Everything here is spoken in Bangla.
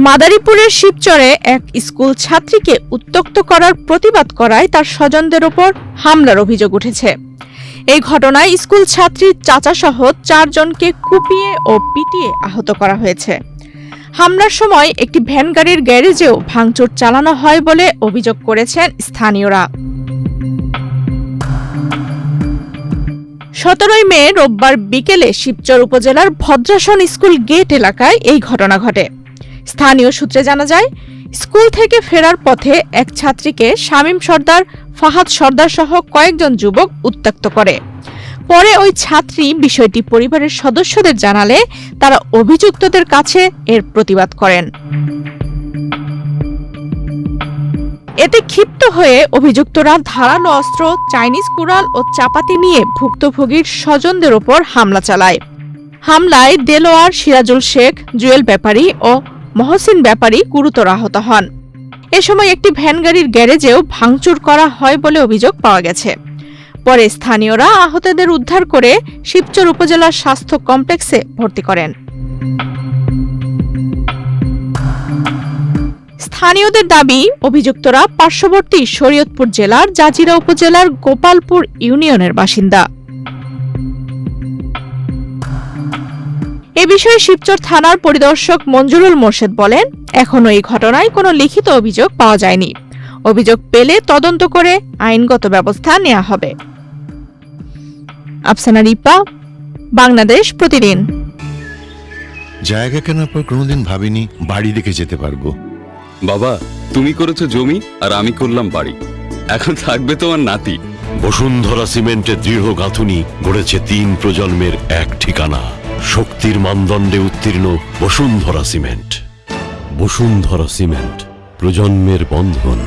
মাদারীপুরের শিবচরে এক স্কুল ছাত্রীকে উত্ত্যক্ত করার প্রতিবাদ করায় তার স্বজনদের ওপর হামলার অভিযোগ উঠেছে। এই ঘটনায় স্কুল ছাত্রীর চাচাসহ 4 জনকে কুপিয়ে ও পিটিয়ে আহত করা হয়েছে। হামলার সময় একটি ভ্যান গাড়ির গ্যারেজেও ভাঙচুর চালানো হয় বলে অভিযোগ করেছেন স্থানীয়রা। 17 মে রোববার বিকেলে শিবচর উপজেলার ভদ্রাসন স্কুল গেট এলাকায় এই ঘটনা ঘটে। স্থানীয় সূত্রে জানা যায়, স্কুল থেকে ফেরার পথে এক ছাত্রীকে শামীম সর্দার, ফাহাদ সর্দার সহ কয়েকজন যুবক উত্ত্যক্ত করে। পরে ওই ছাত্রী বিষয়টি পরিবারের সদস্যদের জানালে তারা অভিযুক্তদের কাছে এর প্রতিবাদ করেন। এতে ক্ষিপ্ত হয়ে অভিযুক্তরা ধারালো অস্ত্র, চাইনিজ কুড়াল ও চাপাতি নিয়ে ভুক্তভোগীর স্বজনদের ওপর হামলা চালায়। হামলায় দেলোয়ার, সিরাজুল শেখ, জুয়েল ব্যাপারী ও মহসিন ব্যাপারী গুরুতর আহত হন। এ সময় একটি ভ্যান গাড়ির গ্যারেজেও ভাঙচুর করা হয় বলে অভিযোগ পাওয়া গেছে। পরে স্থানীয়রা আহতদের উদ্ধার করে শিবচর উপজেলার স্বাস্থ্য কমপ্লেক্সে ভর্তি করেন। স্থানীয়দের দাবি, অভিযুক্তরা পার্শ্ববর্তী শরীয়তপুর জেলার জাজিরা উপজেলার গোপালপুর ইউনিয়নের বাসিন্দা। এ বিষয়ে শিবচর থানার পরিদর্শক মঞ্জুরুল মোর্শেদ বলেন, এখনো এই ঘটনায় কোনো লিখিত অভিযোগ পাওয়া যায়নি। অভিযোগ পেলে তদন্ত করে আইনগত ব্যবস্থা নেওয়া হবে। আফসানা রিপা, বাংলাদেশ প্রতিদিন। জায়গা কেনার পর কোনোদিন ভাবিনি বাড়ি দেখে যেতে পারবো। বাবা, তুমি করেছো জমি আর আমি করলাম বাড়ি। এখন থাকবে তোমার নাতি। বসুন্ধরা সিমেন্টের দৃঢ় গাঁথুনি গড়েছে 3 প্রজন্মের এক ঠিকানা। শক্তির মানদণ্ডে উত্তীর্ণ বসুন্ধরা সিমেন্ট। বসুন্ধরা সিমেন্ট, প্রজন্মের বন্ধন।